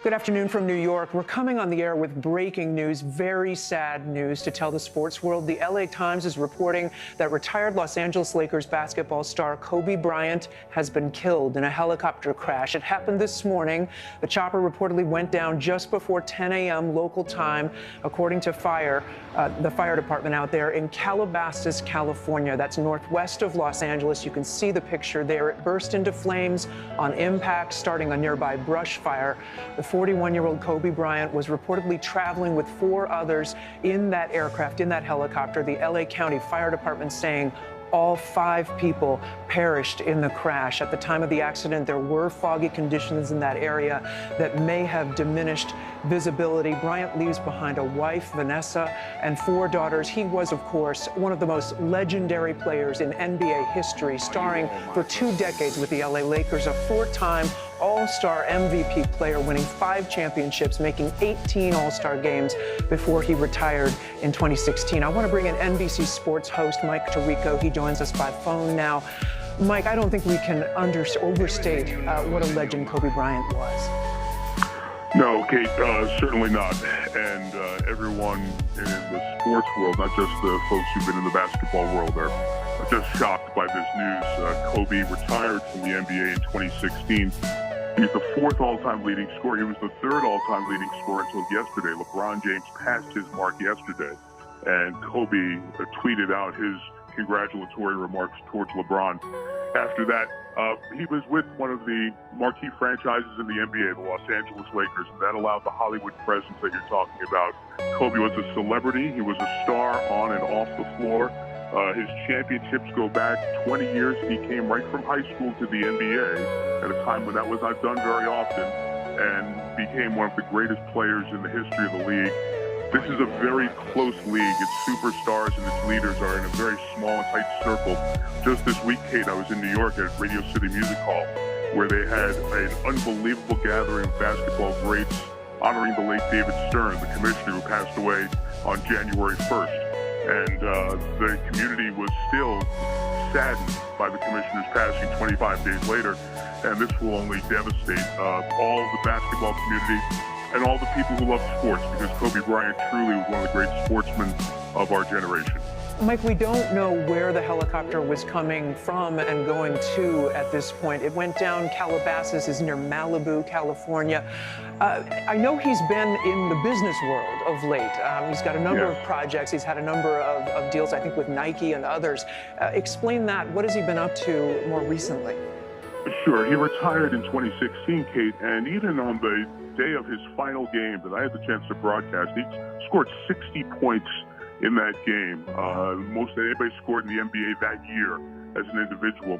Good afternoon from New York. We're coming on the air with breaking news, very sad news to tell the sports world. The LA Times is reporting that retired Los Angeles Lakers basketball star Kobe Bryant has been killed in a helicopter crash. It happened this morning. The chopper reportedly went down just before 10 a.m. local time, according to the fire department out there in Calabasas, California. That's northwest of Los Angeles. You can see the picture there. It burst into flames on impact, starting a nearby brush fire. The 41-year-old Kobe Bryant was reportedly traveling with 4 others in that aircraft, in that helicopter. The LA County Fire Department saying all 5 people perished in the crash. At the time of the accident, there were foggy conditions in that area that may have diminished visibility. Bryant leaves behind a wife, Vanessa, and 4 daughters. He was, of course, one of the most legendary players in N.B.A. history, starring for 2 decades with the LA Lakers, a 4-time All-Star MVP player, winning 5 championships, making 18 All-Star games before he retired in 2016. I want to bring in NBC Sports host Mike Tirico. He joins us by phone now. Mike, I don't think we can overstate what a legend Kobe Bryant was. No, Kate, certainly not. And everyone in the sports world, not just the folks who've been in the basketball world, are just shocked by this news. Kobe retired from the N.B.A. in 2016. He's the 4th all-time leading scorer. He was the 3rd all-time leading scorer until yesterday. LeBron James passed his mark yesterday. And Kobe tweeted out his congratulatory remarks towards LeBron. After that, he was with one of the marquee franchises in the NBA, the Los Angeles Lakers, and that allowed the Hollywood presence that you're talking about. Kobe was a celebrity. He was a star on and off the floor. His championships go back 20 years. He came right from high school to the NBA at a time when that was not done very often, and became one of the greatest players in the history of the league. This is a very close league. Its superstars and its leaders are in a very small and tight circle. Just this week, Kate, I was in New York at Radio City Music Hall, where they had an unbelievable gathering of basketball greats honoring the late David Stern, the commissioner who passed away on January 1st. And the community was still saddened by the commissioner's passing 25 days later. And this will only devastate all the basketball community and all the people who love sports, because Kobe Bryant truly was one of the great sportsmen of our generation. Mike, we don't know where the helicopter was coming from and going to at this point. It went down. Calabasas is near Malibu, California. I know he's been in the business world of late. He's got a number of projects. He's had a number of deals, I think, with Nike and others. Explain that. What has he been up to more recently? Sure. He retired in 2016, Kate, and even on the day of his final game that I had the chance to broadcast, he scored 60 points in that game, most that anybody scored in the NBA that year as an individual.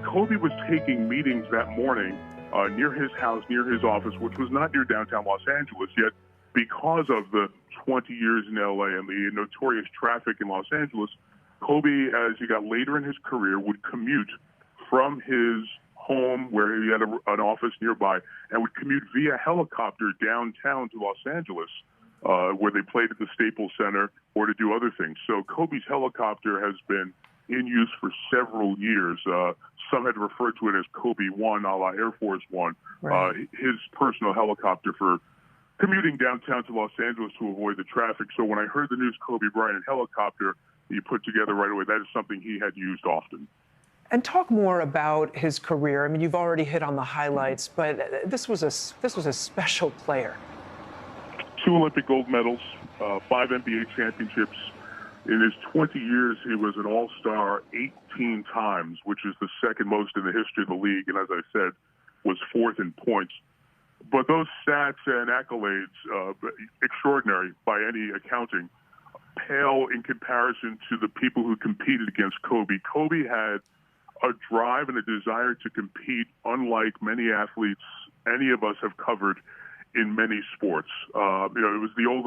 Kobe was taking meetings that morning near his house, near his office, which was not near downtown Los Angeles, yet because of the 20 years in LA and the notorious traffic in Los Angeles, Kobe, as he got later in his career, would commute from his home, where he had an office nearby, and would commute via helicopter downtown to Los Angeles, where they played at the Staples Center, or to do other things. So Kobe's helicopter has been in use for several years. Some had referred to it as Kobe One, a la Air Force One, right. His personal helicopter for commuting downtown to Los Angeles to avoid the traffic. So when I heard the news Kobe Bryant helicopter, you put together right away, that is something he had used often. And talk more about his career. I mean, you've already hit on the highlights, but this was a special player. 2 Olympic gold medals, 5 NBA championships. In his 20 years, he was an all-star 18 times, which is the second most in the history of the league, and as I said, was 4th in points. But those stats and accolades, extraordinary by any accounting, pale in comparison to the people who competed against Kobe. Kobe had a drive and a desire to compete unlike many athletes any of us have covered in many sports. It was the old,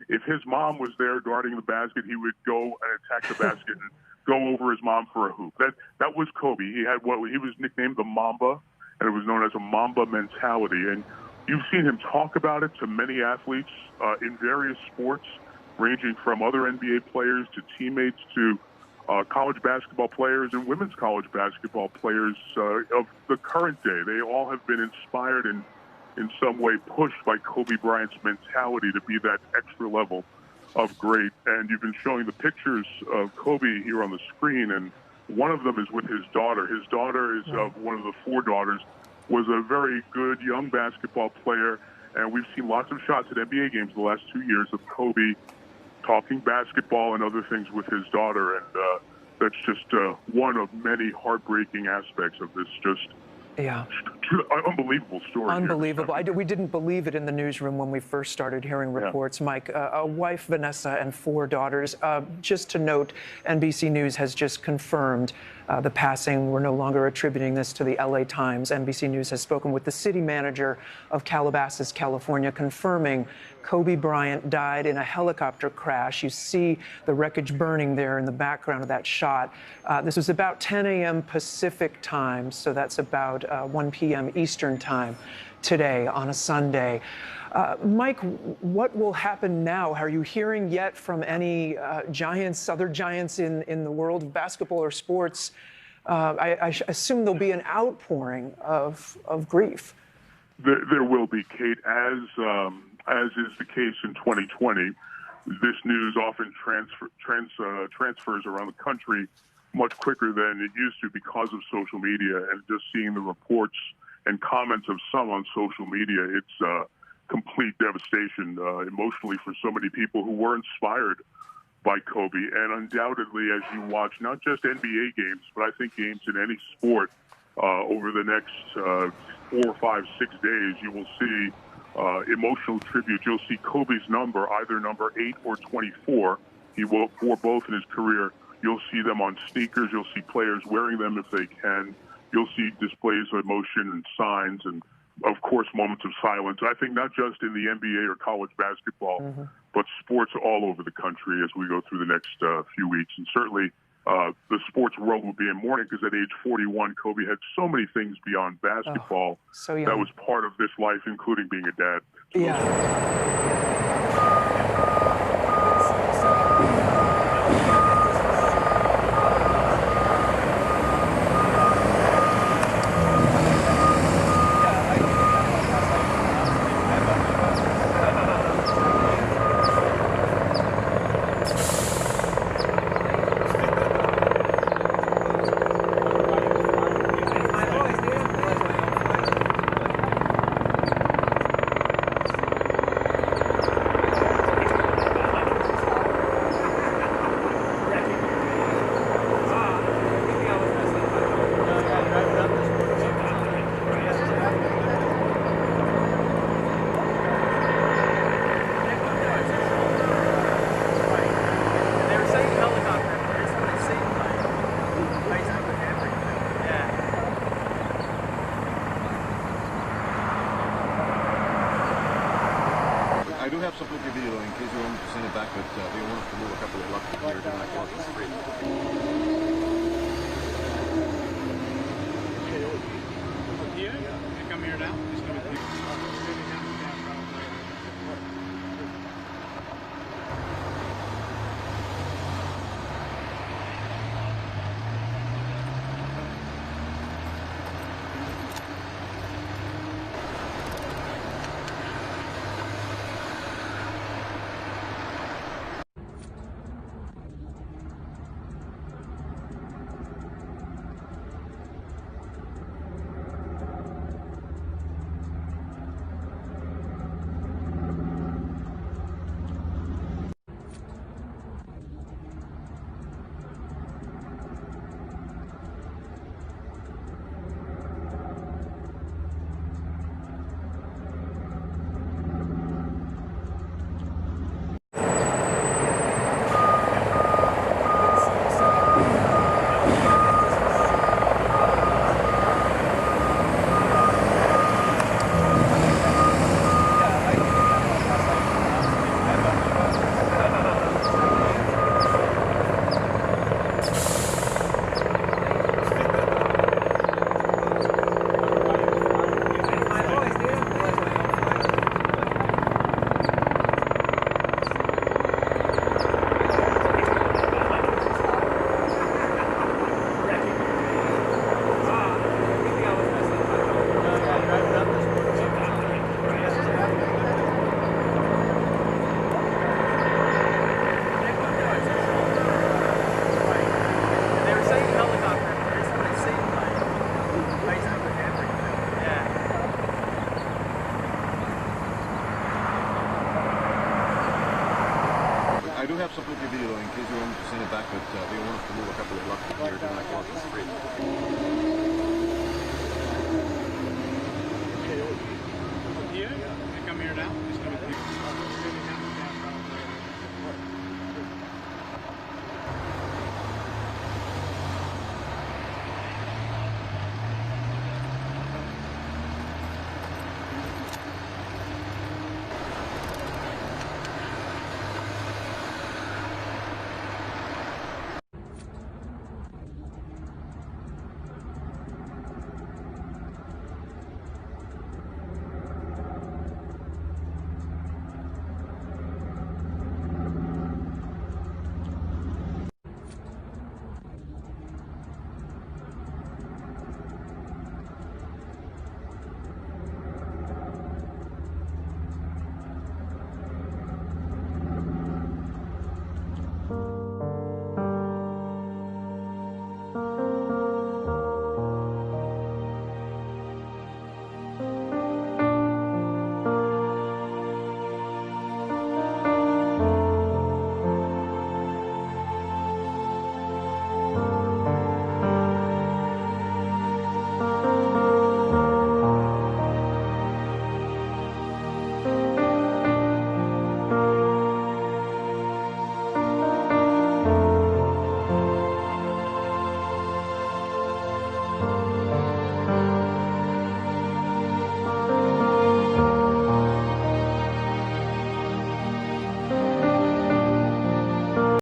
if his mom was there guarding the basket, he would go and attack the basket and go over his mom for a hoop. That was Kobe. He had he was nicknamed the Mamba, and it was known as a Mamba mentality. And you've seen him talk about it to many athletes in various sports, ranging from other NBA players to teammates to college basketball players and women's college basketball players of the current day. They all have been inspired and in some way pushed by Kobe Bryant's mentality to be that extra level of great. And you've been showing the pictures of Kobe here on the screen, and one of them is with his daughter. His daughter is one of the four daughters, was a very good young basketball player, and we've seen lots of shots at NBA games the last 2 years of Kobe talking basketball and other things with his daughter, and that's just one of many heartbreaking aspects of this unbelievable story. Unbelievable. We didn't believe it in the newsroom when we first started hearing reports, Mike. A wife, Vanessa, and four daughters. Just to note, NBC News has just confirmed the passing. We're no longer attributing this to the LA Times. NBC News has spoken with the city manager of Calabasas, California, confirming Kobe Bryant died in a helicopter crash. You see the wreckage burning there in the background of that shot. This was about 10 a.m. Pacific time, so that's about 1 p.m. Eastern time today on a Sunday. Mike, what will happen now? Are you hearing yet from any giants, other giants in the world of basketball or sports? I assume there'll be an outpouring of grief. There will be, Kate, as is the case in 2020. This news often transfers around the country much quicker than it used to because of social media, and just seeing the reports and comments of some on social media, it's complete devastation emotionally for so many people who were inspired by Kobe. And undoubtedly, as you watch not just NBA games, but I think games in any sport over the next 4, 5, 6 days, you will see emotional tribute. You'll see Kobe's number, either number 8 or 24. He wore both in his career. You'll see them on sneakers. You'll see players wearing them if they can. You'll see displays of emotion and signs, and of course, moments of silence. I think not just in the NBA or college basketball, but sports all over the country as we go through the next few weeks. And certainly the sports world will be in mourning because at age 41, Kobe had so many things beyond basketball that was part of this life, including being a dad. I do have some footage video in case you want me to send it back, but they want us to move a couple of blocks here during that cross the street. Here? You come here now? but they want us to move a couple of blocks here to 9 o'clock on the street. Here? You come here now?